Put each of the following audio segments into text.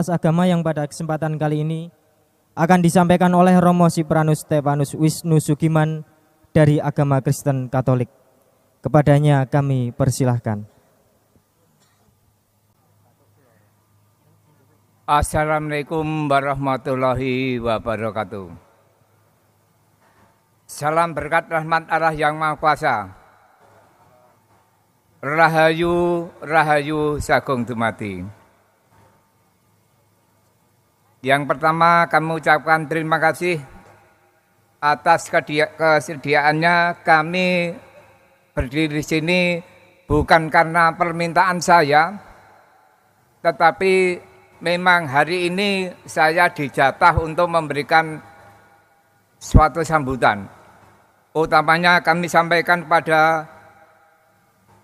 agama yang pada kesempatan kali ini akan disampaikan oleh Romo Sipranus Stefanus Wisnu Sugiman dari agama Kristen Katolik. Kepadanya kami persilahkan. Assalamualaikum warahmatullahi wabarakatuh. Salam berkat rahmat Allah yang Maha Kuasa. Rahayu, rahayu sagung dumadi. Yang pertama kami ucapkan terima kasih atas kesediaannya kami berdiri di sini bukan karena permintaan saya, tetapi memang hari ini saya dijatah untuk memberikan suatu sambutan. Utamanya kami sampaikan kepada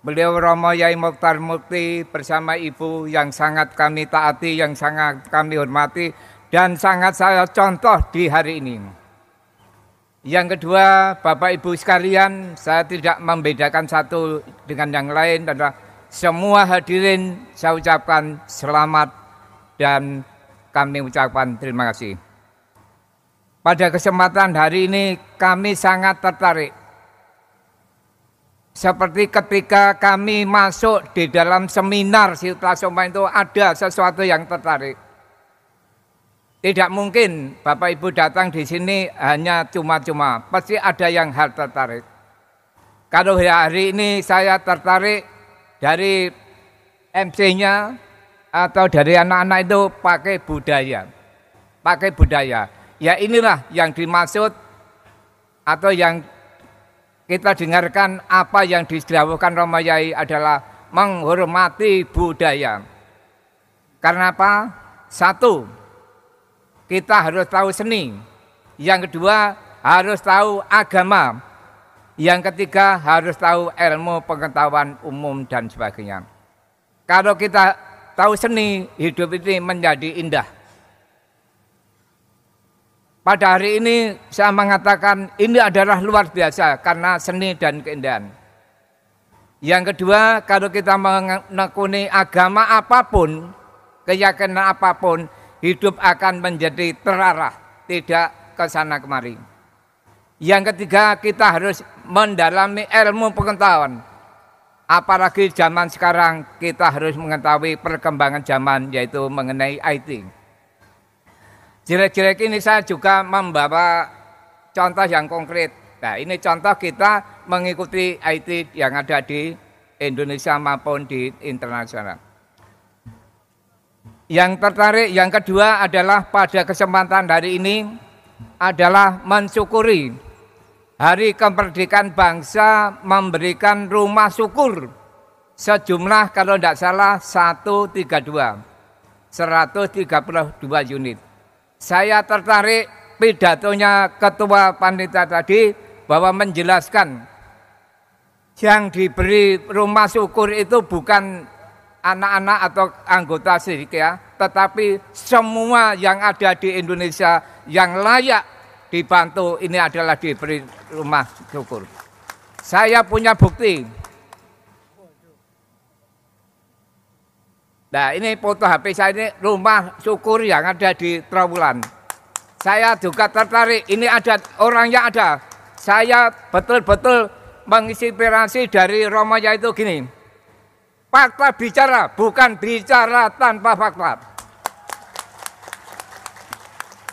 beliau Romo Yai Mokhtar Mukti bersama Ibu yang sangat kami taati, yang sangat kami hormati, dan sangat saya contoh di hari ini. Yang kedua, Bapak Ibu sekalian, saya tidak membedakan satu dengan yang lain, adalah semua hadirin saya ucapkan selamat dan kami ucapkan terima kasih. Pada kesempatan hari ini kami sangat tertarik. Seperti ketika kami masuk di dalam seminar Sitlasoma itu ada sesuatu yang tertarik. Tidak mungkin Bapak Ibu datang di sini hanya cuma-cuma, pasti ada yang hal tertarik. Kalau hari ini saya tertarik dari MC-nya atau dari anak-anak itu pakai budaya. Pakai budaya. Ya inilah yang dimaksud atau yang kita dengarkan apa yang didhawuhkan Romo Yai adalah menghormati budaya. Karena apa? Satu, kita harus tahu seni. Yang kedua, harus tahu agama. Yang ketiga, harus tahu ilmu pengetahuan umum dan sebagainya. Kalau kita tahu seni, hidup ini menjadi indah. Pada hari ini saya mengatakan ini adalah luar biasa karena seni dan keindahan. Yang kedua, kalau kita menekuni agama apapun, keyakinan apapun, hidup akan menjadi terarah, tidak ke sana kemari. Yang ketiga, kita harus mendalami ilmu pengetahuan. Apalagi zaman sekarang kita harus mengetahui perkembangan zaman, yaitu mengenai IT. Jelek-jelek ini saya juga membawa contoh yang konkret. Nah, ini contoh kita mengikuti IT yang ada di Indonesia maupun di internasional. Yang tertarik yang kedua adalah pada kesempatan hari ini adalah mensyukuri Hari Kemerdekaan Bangsa memberikan rumah syukur sejumlah kalau tidak salah 132 unit. Saya tertarik pidatonya Ketua Panitia tadi bahwa menjelaskan yang diberi rumah syukur itu bukan anak-anak atau anggota SIK ya, tetapi semua yang ada di Indonesia yang layak dibantu ini adalah diberi rumah syukur. Saya punya bukti. Nah, ini foto HP saya, ini rumah syukur yang ada di Trawulan. Saya juga tertarik, ini ada orangnya ada. Saya betul-betul menginspirasi dari Romo Yai itu gini. Fakta bicara, bukan bicara tanpa fakta.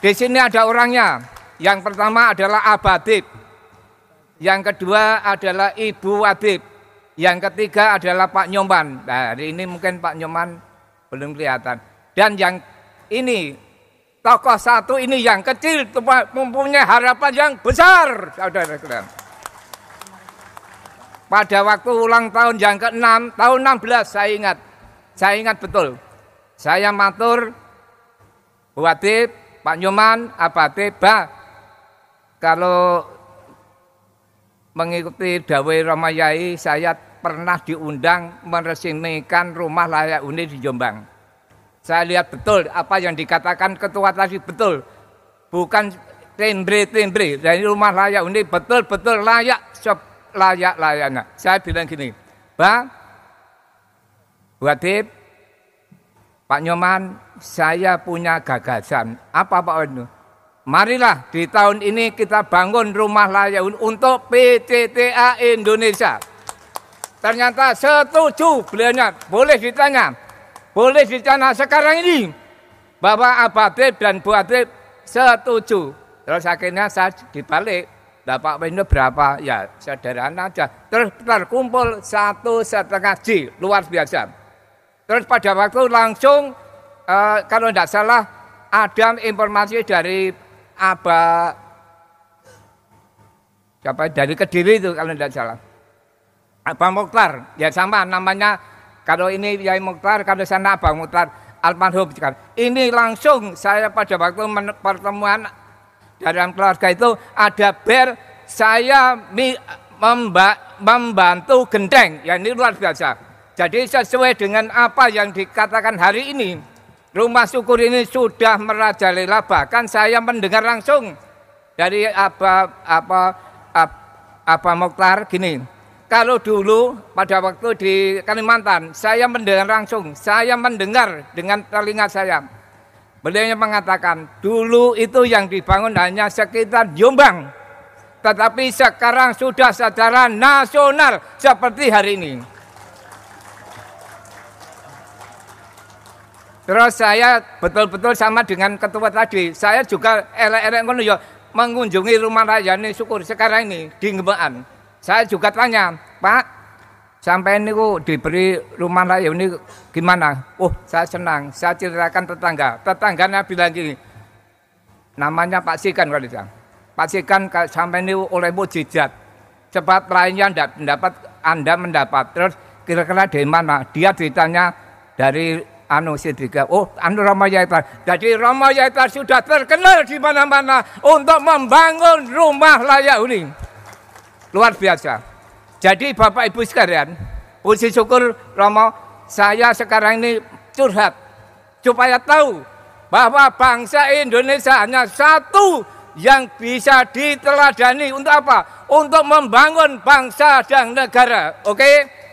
Di sini ada orangnya. Yang pertama adalah Abadib. Yang kedua adalah Ibu Wadib. Yang ketiga adalah Pak Nyoman. Nah, hari ini mungkin Pak Nyoman belum kelihatan. Dan yang ini, tokoh satu ini yang kecil, mempunyai harapan yang besar. Saudara-saudara. Pada waktu ulang tahun yang ke-6, tahun 16 saya ingat betul. Saya matur, Bu Wadib, Pak Nyoman, Abadib, kalau mengikuti dawuh Romo Yai, saya pernah diundang meresmikan rumah layak huni di Jombang. Saya lihat betul apa yang dikatakan ketua tadi betul. Bukan timbre-timbre, dari rumah layak huni betul-betul layak, layak-layaknya. Saya bilang gini, Bang, Bu Adib, Pak Nyoman, saya punya gagasan. Apa Pak Wenu? Marilah di tahun ini kita bangun rumah layak untuk PCTA Indonesia. Ternyata setuju beliaunya. Boleh ditanya sekarang ini. Bapak Abatip dan Bu Atip setuju. Terus akhirnya saya dibalik. Nah, Pak Wenu berapa? Ya sederhana aja. Terus terkumpul 1,5 J. Luar biasa. Terus pada waktu langsung kalau tidak salah ada informasi dari dari Kediri itu kalau tidak salah. Abang Mokhtar, ya sama namanya. Kalau ini Yai Mokhtar, kalau sana Abang Mokhtar almarhum. Ini langsung saya pada waktu pertemuan dalam keluarga itu ada saya membantu gendeng. Ya ini luar biasa. Jadi sesuai dengan apa yang dikatakan hari ini, rumah syukur ini sudah merajalela. Bahkan saya mendengar langsung dari Abang Mokhtar gini. Kalau dulu pada waktu di Kalimantan, saya mendengar langsung, saya mendengar dengan telinga saya. Beliau mengatakan, dulu itu yang dibangun hanya sekitar Jombang. Tetapi sekarang sudah secara nasional seperti hari ini. Terus saya betul-betul sama dengan ketua tadi. Saya juga elek-elek mengunjungi rumah Rayani Syukur sekarang ini di Ngebaan. Saya juga tanya, Pak, sampai ini diberi rumah layak ini gimana? Oh, saya senang. Saya ceritakan tetangganya bilang gini, namanya Pak Sikan kalau dia. Pak Sikan sampai ini oleh mujizat. Cepat lainnya Anda mendapat. Terus kira-kira dari mana? Dia ditanya dari Sidika. Oh, Romo Yaitar. Jadi Romo Yaitar sudah terkenal di mana-mana untuk membangun rumah layak huni. Luar biasa. Jadi Bapak Ibu sekalian, puji syukur Romo, saya sekarang ini curhat supaya tahu bahwa bangsa Indonesia hanya satu yang bisa diteladani. Untuk apa? Untuk membangun bangsa dan negara. Oke?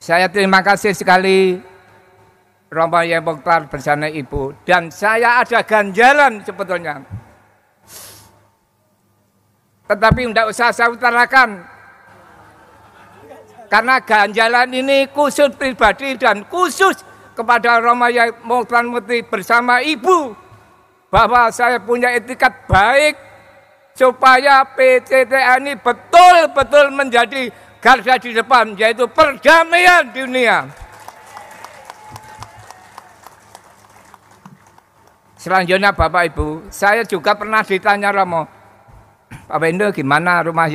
Saya terima kasih sekali Romo Yai Mokhtar bersama Ibu. Dan saya ada ganjalan sebetulnya. Tetapi tidak usah saya utarakan. Karena ganjalan ini khusus pribadi dan khusus kepada Romo Yai Mokhtar Mukti bersama Ibu. Bahwa saya punya etikat baik supaya PCTA ini betul-betul menjadi garda di depan, yaitu perdamaian dunia. Selanjutnya Bapak Ibu, saya juga pernah ditanya Romo, Pak Wendo gimana rumah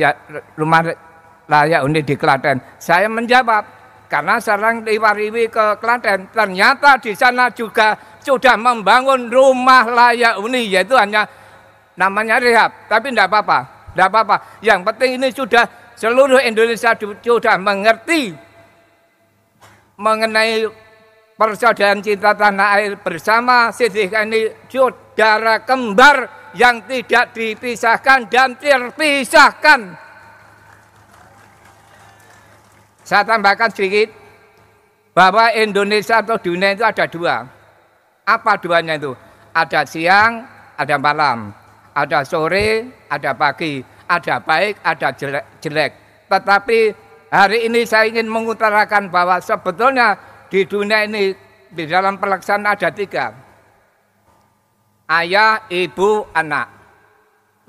layak huni di Klaten? Saya menjawab, karena sering liwariwi ke Klaten, ternyata di sana juga sudah membangun rumah layak huni, yaitu hanya namanya rehab, tapi tidak apa-apa. Yang penting ini sudah seluruh Indonesia sudah mengerti mengenai persaudaraan cinta tanah air bersama Sidika ini saudara kembar yang tidak dipisahkan dan terpisahkan. Saya tambahkan sedikit bahwa Indonesia atau dunia itu ada dua. Apa duanya itu? Ada siang, ada malam. Ada sore, ada pagi. Ada baik, ada jelek. Tetapi hari ini saya ingin mengutarakan bahwa sebetulnya di dunia ini di dalam pelaksanaan ada 3. Ayah, ibu, anak.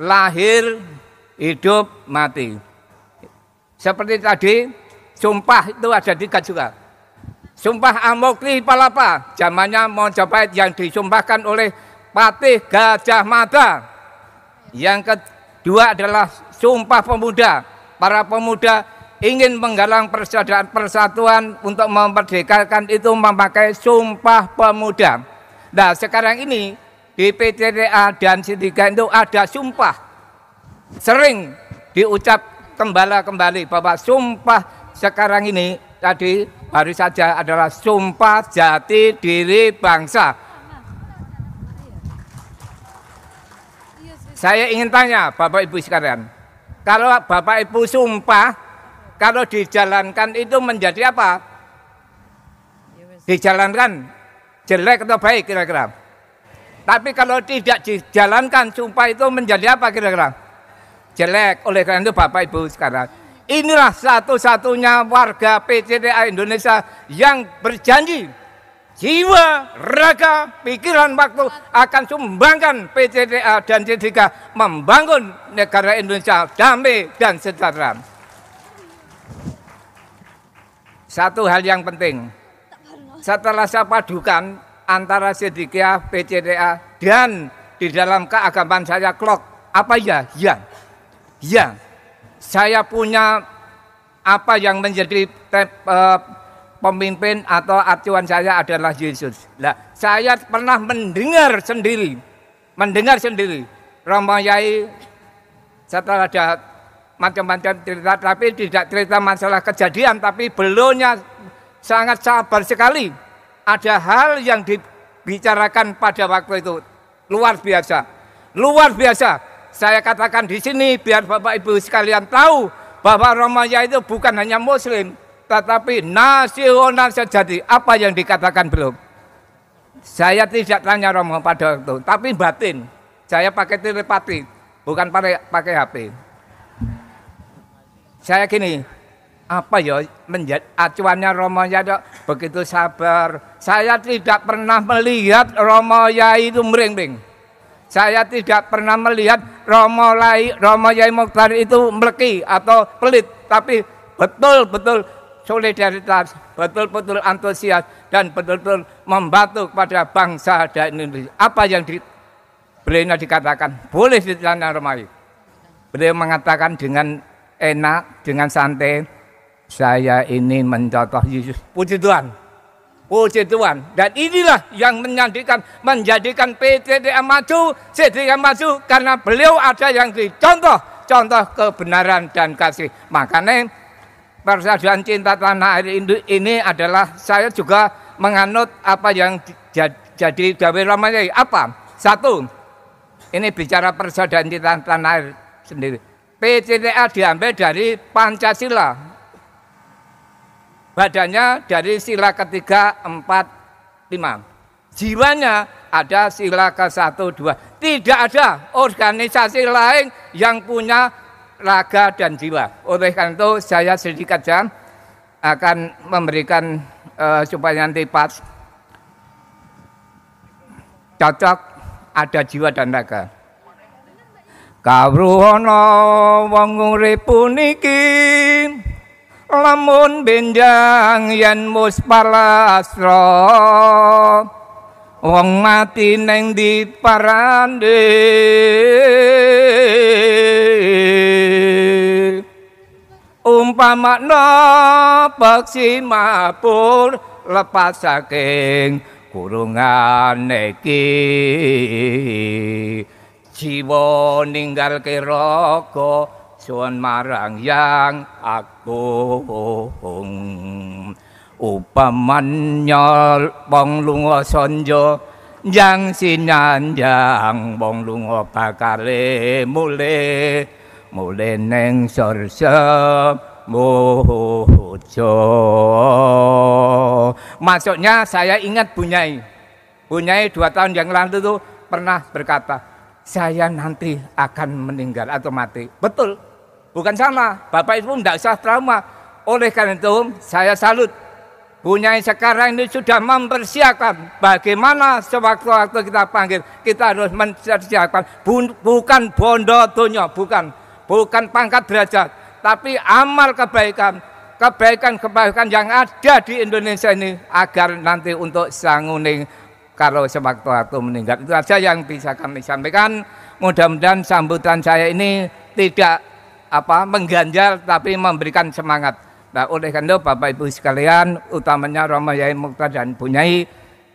Lahir, hidup, mati. Seperti tadi, sumpah itu ada 3 juga. Sumpah Amokli Palapa, zamannya Mojopahit yang disumpahkan oleh Patih Gajah Mada. Yang kedua adalah Sumpah Pemuda. Para pemuda ingin menggalang persatuan untuk memerdekakan itu memakai Sumpah Pemuda. Nah sekarang ini di PCTA dan Sidika itu ada sumpah. Sering diucap kembali bahwa sumpah sekarang ini tadi baru saja adalah sumpah jati diri bangsa. Saya ingin tanya Bapak Ibu sekalian, kalau Bapak Ibu sumpah Kalau dijalankan itu menjadi apa? Dijalankan jelek atau baik kira-kira. Tapi kalau tidak dijalankan sumpah itu menjadi apa kira-kira? Jelek. Oleh karena itu Bapak Ibu sekarang, inilah satu-satunya warga PCTA Indonesia yang berjanji jiwa, raga, pikiran, waktu akan sumbangkan PCTA dan C3 membangun negara Indonesia damai dan sejahtera. Satu hal yang penting, setelah saya padukan antara C3, PCTA dan di dalam keagamaan saya klok, apa ya? Ya, saya punya apa yang menjadi pemimpin atau acuan saya adalah Yesus. Nah, saya pernah mendengar sendiri Romo Yai setelah ada macam-macam cerita, tapi tidak cerita masalah kejadian, tapi beliaunya sangat sabar sekali. Ada hal yang dibicarakan pada waktu itu luar biasa. Saya katakan di sini biar Bapak Ibu sekalian tahu bahwa Romo Yai itu bukan hanya Muslim, tetapi nasional sejati. Apa yang dikatakan beliau? Saya tidak tanya Romo pada waktu itu, tapi batin. Saya pakai telepati, bukan pakai HP. Saya gini, apa ya menjadi acuannya Romo Yai begitu sabar. Saya tidak pernah melihat Romo Yai itu merengking. Saya tidak pernah melihat Romo Yai Mokhtar itu meleki atau pelit, tapi betul-betul solidaritas, betul-betul antusias, dan betul-betul membantu kepada bangsa dan Indonesia. Apa yang beliau dikatakan boleh ditanya Romo Yai. Beliau mengatakan dengan enak, dengan santai, saya ini mencontoh Yesus. Puji Tuhan. Dan inilah yang menjadikan PCTA maju, C3 maju, karena beliau ada yang dicontoh, contoh kebenaran dan kasih. Makanya Persaudaraan Cinta Tanah Air ini adalah saya juga menganut apa yang jadi dawuh Romo Yai. Apa? Satu, ini bicara Persaudaraan Cinta Tanah Air sendiri. PCTA diambil dari Pancasila. Badannya dari sila ketiga, 4, 5. Jiwanya ada sila ke-1, 2. Tidak ada organisasi lain yang punya raga dan jiwa. Oleh karena itu saya sedikit saja akan memberikan supaya nanti pas cocok ada jiwa dan raga. Kawruhana wong urip puniki lamun benjang yen mus palasra wong mati neng di parande umpamana peksi mapur lepas saking kurungan iki jiwa ninggal raga suwun marang yang agung upamanya wong lunga sanja yang sinanjang wong lunga bakale mule neng surga mojo. Maksudnya saya ingat Bunyai 2 tahun yang lalu itu pernah berkata, saya nanti akan meninggal atau mati. Betul, bukan salah. Bapak Ibu tidak usah trauma. Oleh karena itu saya salut. Bunyai sekarang ini sudah mempersiapkan bagaimana sewaktu-waktu kita panggil, kita harus mempersiapkan bukan bondo dunia, bukan pangkat derajat, tapi amal kebaikan yang ada di Indonesia ini agar nanti untuk sanguning kalau sewaktu-waktu meninggal. Itu saja yang bisa kami sampaikan. Mudah-mudahan sambutan saya ini tidak mengganjal tapi memberikan semangat. Nah, oleh karena itu Bapak Ibu sekalian, utamanya Romo Yai Mokhtar dan Bunyai,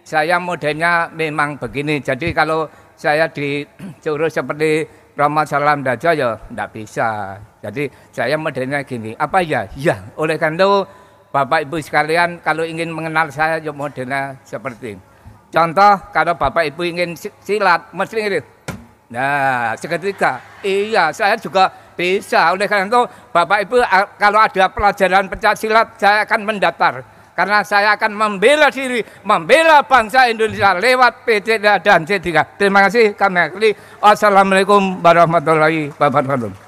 saya modelnya memang begini. Jadi kalau saya disuruh seperti Romo Salam Daja ya tidak bisa. Jadi saya modelnya gini. Apa ya? Ya, oleh karena itu Bapak Ibu sekalian, kalau ingin mengenal saya ya modelnya seperti ini. Contoh, kalau Bapak Ibu ingin silat, mesti ini. Nah, seketika, iya, saya juga Bisa. Oleh karena itu Bapak Ibu kalau ada pelajaran pencaksilat saya akan mendaftar. Karena saya akan membela diri, membela bangsa Indonesia lewat P3 dan C3. Terima kasih kami akhiri. Wassalamualaikum warahmatullahi wabarakatuh.